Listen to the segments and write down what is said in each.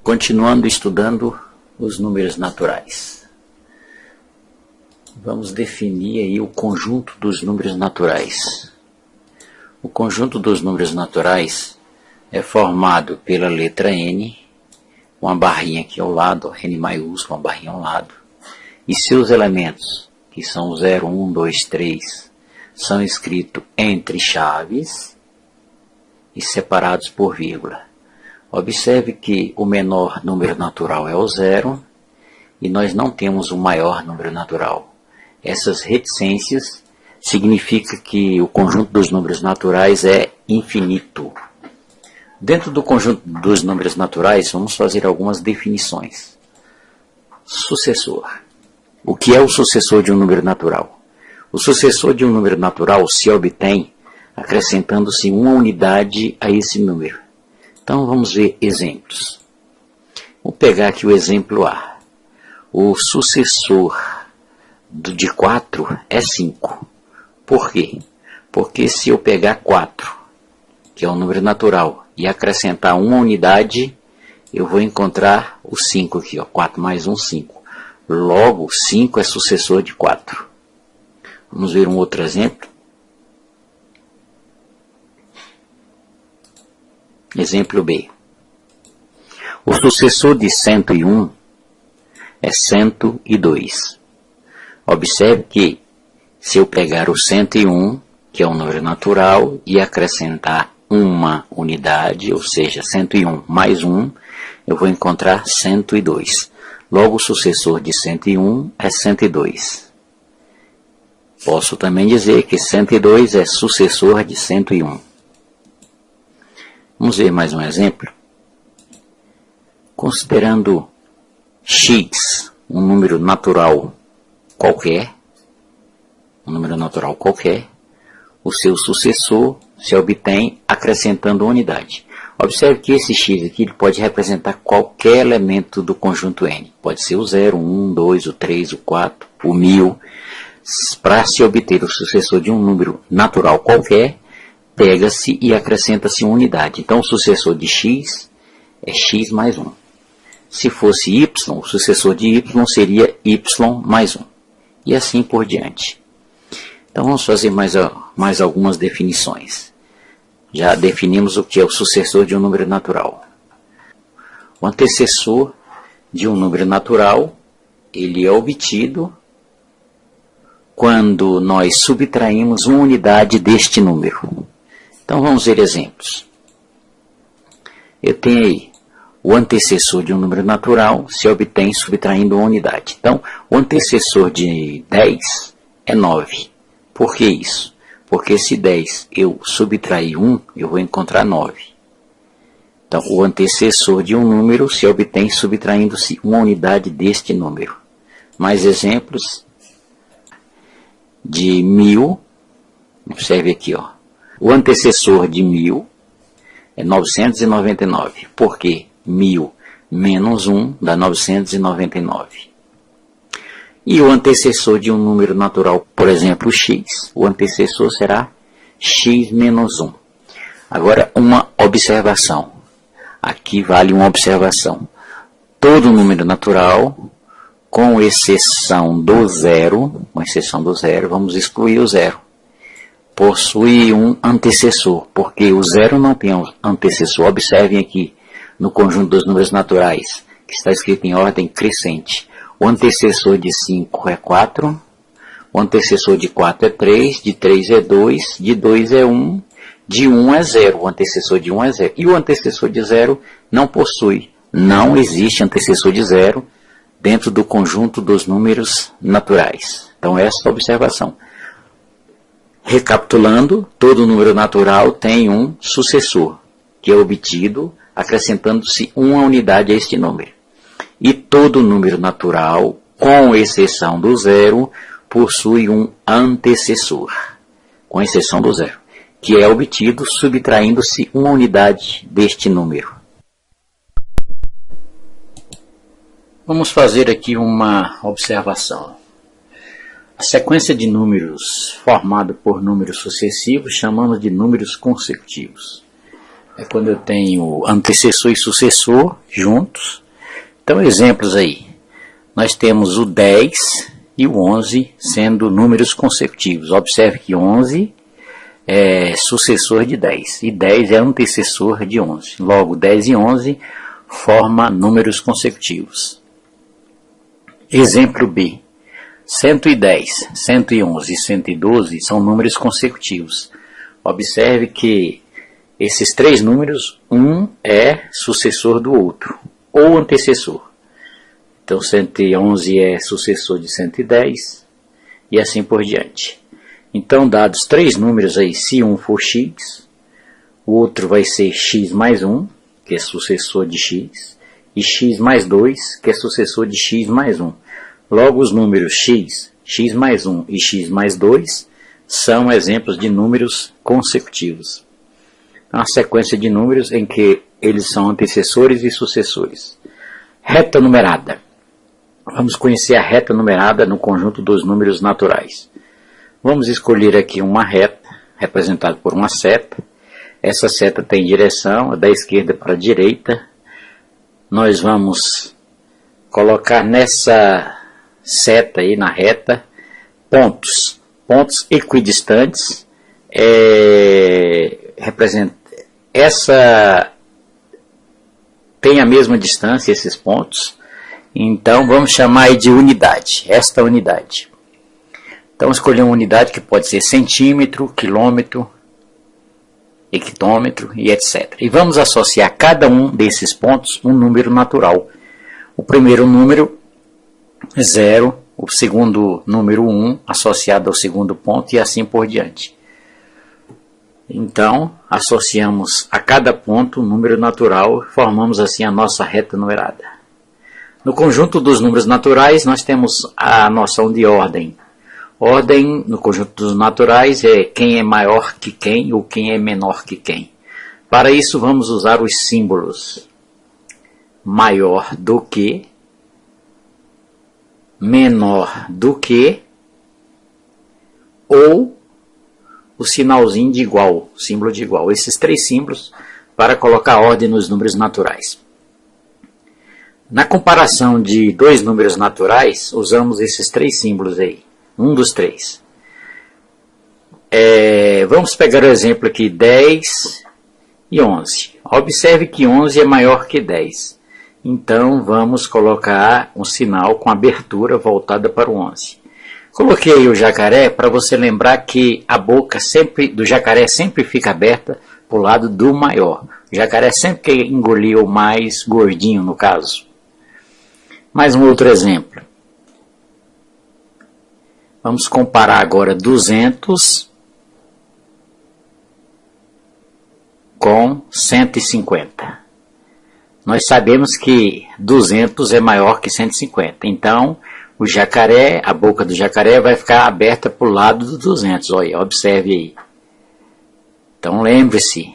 Continuando estudando os números naturais. Vamos definir aí o conjunto dos números naturais. O conjunto dos números naturais é formado pela letra N, uma barrinha aqui ao lado, N maiúsculo, uma barrinha ao lado, e seus elementos, que são 0, 1, 2, 3, são escritos entre chaves e separados por vírgula. Observe que o menor número natural é o 0 e nós não temos o maior número natural. Essas reticências significam que o conjunto dos números naturais é infinito. Dentro do conjunto dos números naturais, vamos fazer algumas definições. Sucessor. O que é o sucessor de um número natural? O sucessor de um número natural se obtém acrescentando-se uma unidade a esse número. Então vamos ver exemplos. Vou pegar aqui o exemplo A. O sucessor de 4 é 5. Por quê? Porque se eu pegar 4, que é um número natural, e acrescentar uma unidade, eu vou encontrar o 5 aqui, ó, 4 mais 1, 5. Logo, 5 é sucessor de 4. Vamos ver um outro exemplo. Exemplo B. O sucessor de 101 é 102. Observe que, se eu pegar o 101, que é um número natural, e acrescentar uma unidade, ou seja, 101 mais 1, eu vou encontrar 102. Logo, o sucessor de 101 é 102. Posso também dizer que 102 é sucessor de 101. Vamos ver mais um exemplo. Considerando x um número natural qualquer, o seu sucessor se obtém acrescentando uma unidade. Observe que esse x aqui ele pode representar qualquer elemento do conjunto n. Pode ser o 0, o 1, o 2, o 3, o 4, o 1000. Para se obter o sucessor de um número natural qualquer, pega-se e acrescenta-se uma unidade. Então, o sucessor de x é x mais 1. Se fosse y, o sucessor de y seria y mais 1. E assim por diante. Então, vamos fazer mais algumas definições. Já definimos o que é o sucessor de um número natural. O antecessor de um número natural, ele é obtido quando nós subtraímos uma unidade deste número. Então, vamos ver exemplos. Eu tenho aí o antecessor de um número natural se obtém subtraindo uma unidade. Então, o antecessor de 10 é 9. Por que isso? Porque se 10 eu subtrair 1, eu vou encontrar 9. Então, o antecessor de um número se obtém subtraindo-se uma unidade deste número. Mais exemplos de 1000. Observe aqui, ó. O antecessor de 1000 é 999. Por quê? 1000 menos 1 dá 999. E o antecessor de um número natural, por exemplo, x, o antecessor será x menos 1. Agora, uma observação. Aqui vale uma observação. Todo número natural, com exceção do zero, vamos excluir o zero, possui um antecessor, porque o zero não tem um antecessor. Observem aqui no conjunto dos números naturais, que está escrito em ordem crescente. O antecessor de 5 é 4, o antecessor de 4 é 3, de 3 é 2, de 2 é 1, de 1 é 0, o antecessor de 1 é 0. E o antecessor de 0 não possui, não existe antecessor de 0 dentro do conjunto dos números naturais. Então, essa é a observação. Recapitulando, todo número natural tem um sucessor, que é obtido acrescentando-se uma unidade a este número. E todo número natural, com exceção do zero, possui um antecessor, com exceção do zero, que é obtido subtraindo-se uma unidade deste número. Vamos fazer aqui uma observação. A sequência de números formada por números sucessivos chamamos de números consecutivos. é quando eu tenho antecessor e sucessor juntos. Então, exemplos aí. Nós temos o 10 e o 11 sendo números consecutivos. Observe que 11 é sucessor de 10 e 10 é antecessor de 11. Logo, 10 e 11 forma números consecutivos. Exemplo B. 110, 111 e 112 são números consecutivos. Observe que esses três números, um é sucessor do outro, ou antecessor. Então, 111 é sucessor de 110 e assim por diante. Então, dados três números aí, se um for x, o outro vai ser x mais 1, que é sucessor de x, e x mais 2, que é sucessor de x mais 1. Logo, os números x, x mais 1 e x mais 2 são exemplos de números consecutivos. É uma sequência de números em que eles são antecessores e sucessores. Reta numerada. Vamos conhecer a reta numerada no conjunto dos números naturais. Vamos escolher aqui uma reta, representada por uma seta. Essa seta tem direção da esquerda para a direita. Nós vamos colocar nessa seta aí na reta pontos equidistantes. Essa tem a mesma distância, esses pontos. Então, vamos chamar aí de unidade, esta unidade. Então, escolher uma unidade que pode ser centímetro, quilômetro, hectômetro e etc. E vamos associar a cada um desses pontos um número natural. O primeiro número, 0, o segundo número 1, associado ao segundo ponto e assim por diante. Então, associamos a cada ponto um número natural e formamos assim a nossa reta numerada. No conjunto dos números naturais, nós temos a noção de ordem. Ordem, no conjunto dos naturais, é quem é maior que quem ou quem é menor que quem. Para isso, vamos usar os símbolos maior do que, menor do que, ou o sinalzinho de igual, símbolo de igual. Esses três símbolos para colocar ordem nos números naturais. Na comparação de dois números naturais, usamos esses três símbolos aí. Um dos três. Vamos pegar o exemplo aqui, 10 e 11. Observe que 11 é maior que 10. Então, vamos colocar um sinal com abertura voltada para o 11. Coloquei aí o jacaré para você lembrar que a boca do jacaré sempre fica aberta para o lado do maior. O jacaré sempre quer engolir o mais gordinho, no caso. Mais um outro exemplo. Vamos comparar agora 200 com 150. Nós sabemos que 200 é maior que 150. Então, o jacaré, a boca do jacaré vai ficar aberta para o lado do 200. Olha, observe aí. Então, lembre-se.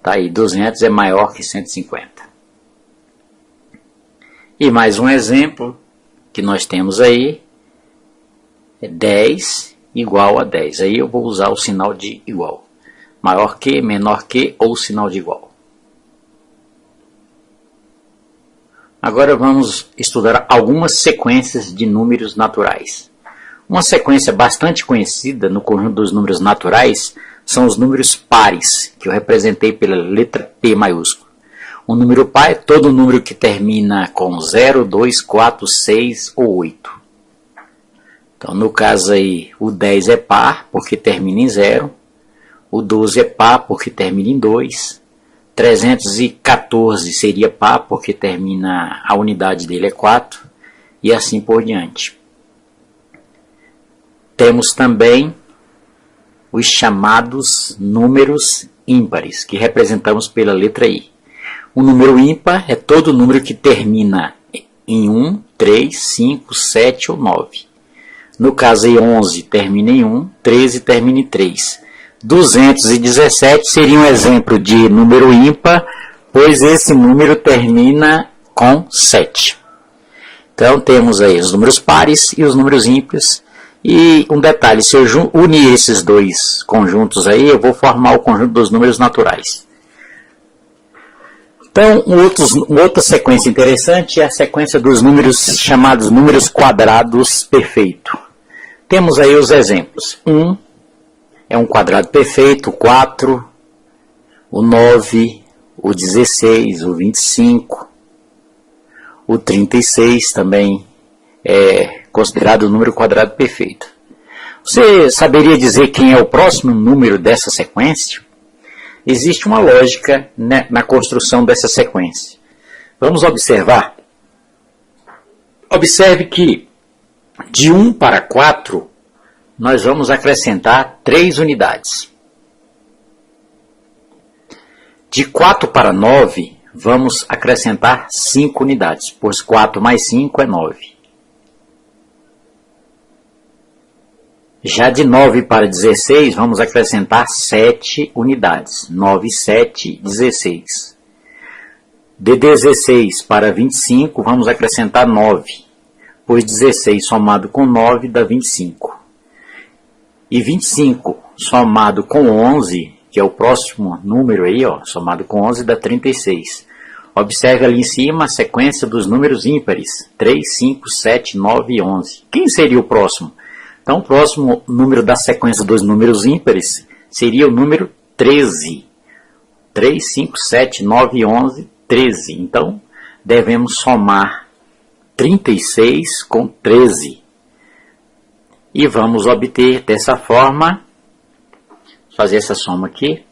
Tá aí, 200 é maior que 150. E mais um exemplo que nós temos aí. É 10 igual a 10. Aí eu vou usar o sinal de igual. Maior que, menor que ou sinal de igual. Agora vamos estudar algumas sequências de números naturais. Uma sequência bastante conhecida no conjunto dos números naturais são os números pares, que eu representei pela letra P maiúscula. O número par é todo número que termina com 0, 2, 4, 6 ou 8. Então, no caso aí, o 10 é par, porque termina em 0. O 12 é par, porque termina em 2. 314 seria par, porque termina, a unidade dele é 4. E assim por diante. Temos também os chamados números ímpares, que representamos pela letra I. O número ímpar é todo número que termina em 1, 3, 5, 7 ou 9. No caso aí, 11 termina em 1, 13 termina em 3. 217 seria um exemplo de número ímpar, pois esse número termina com 7. Então, temos aí os números pares e os números ímpares. E um detalhe, se eu unir esses dois conjuntos aí, eu vou formar o conjunto dos números naturais. Então, outra sequência interessante é a sequência dos números chamados números quadrados perfeito. Temos aí os exemplos. 1 é um quadrado perfeito, o 4, o 9, o 16, o 25, o 36 também é considerado o número quadrado perfeito. Você saberia dizer quem é o próximo número dessa sequência? Existe uma lógica, né, na construção dessa sequência. Vamos observar. Observe que de 1 para 4, nós vamos acrescentar 3 unidades. De 4 para 9, vamos acrescentar 5 unidades, pois 4 mais 5 é 9. Já de 9 para 16, vamos acrescentar 7 unidades. 9, 7, 16. De 16 para 25, vamos acrescentar 9, pois 16 somado com 9 dá 25. E 25 somado com 11, que é o próximo número aí, ó, somado com 11 dá 36. Observe ali em cima a sequência dos números ímpares. 3, 5, 7, 9 e 11. Quem seria o próximo? Então, o próximo número da sequência dos números ímpares seria o número 13. 3, 5, 7, 9, 11, 13. Então, devemos somar 36 com 13. E vamos obter dessa forma, fazer essa soma aqui,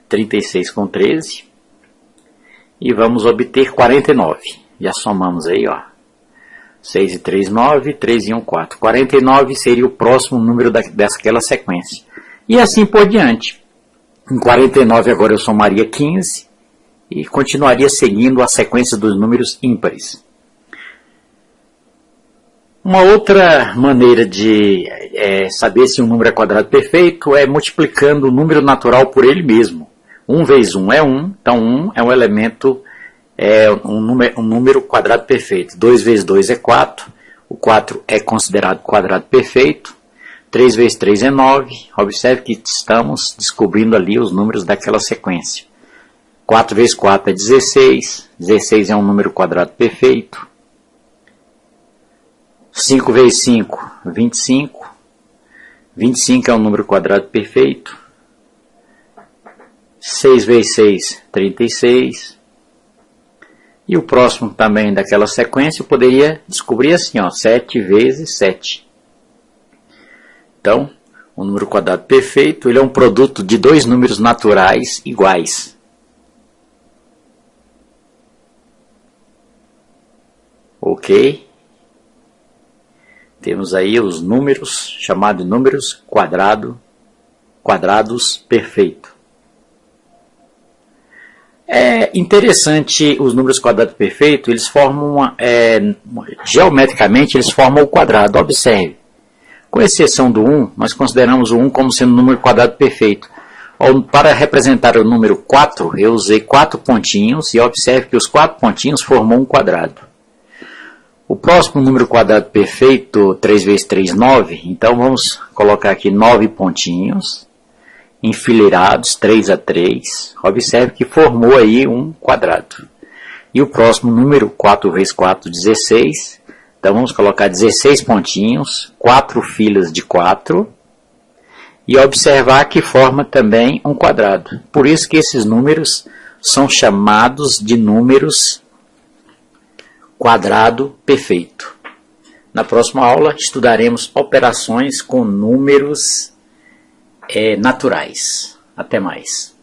36 com 13. E vamos obter 49. Já somamos aí, ó. 6 e 3, 9, 3 e 1, 4. 49 seria o próximo número daquela sequência. E assim por diante. Em 49 agora eu somaria 15 e continuaria seguindo a sequência dos números ímpares. Uma outra maneira de saber se um número é quadrado perfeito é multiplicando o número natural por ele mesmo. 1 vezes 1 é 1, então 1 é um elemento, um número quadrado perfeito. 2 vezes 2 é 4, o 4 é considerado quadrado perfeito. 3 vezes 3 é 9, observe que estamos descobrindo ali os números daquela sequência. 4 vezes 4 é 16, 16 é um número quadrado perfeito. 5 vezes 5, 25, 25 é um número quadrado perfeito. 6 vezes 6, 36. E o próximo também daquela sequência eu poderia descobrir assim, ó, 7 vezes 7. Então, o número quadrado perfeito ele é um produto de dois números naturais iguais. Ok? Temos aí os números, chamados de números quadrados perfeitos. É interessante, os números quadrados perfeitos, eles formam, geometricamente, eles formam o quadrado. Observe, com exceção do 1, nós consideramos o 1 como sendo um número quadrado perfeito. Para representar o número 4, eu usei 4 pontinhos e observe que os 4 pontinhos formam um quadrado. O próximo número quadrado perfeito, 3 vezes 3, 9, então vamos colocar aqui 9 pontinhos, enfileirados, 3 a 3, observe que formou aí um quadrado. E o próximo número, 4 vezes 4, 16, então vamos colocar 16 pontinhos, 4 filas de 4, e observar que forma também um quadrado. Por isso que esses números são chamados de números quadrado perfeito. Na próxima aula estudaremos operações com números naturais. Até mais.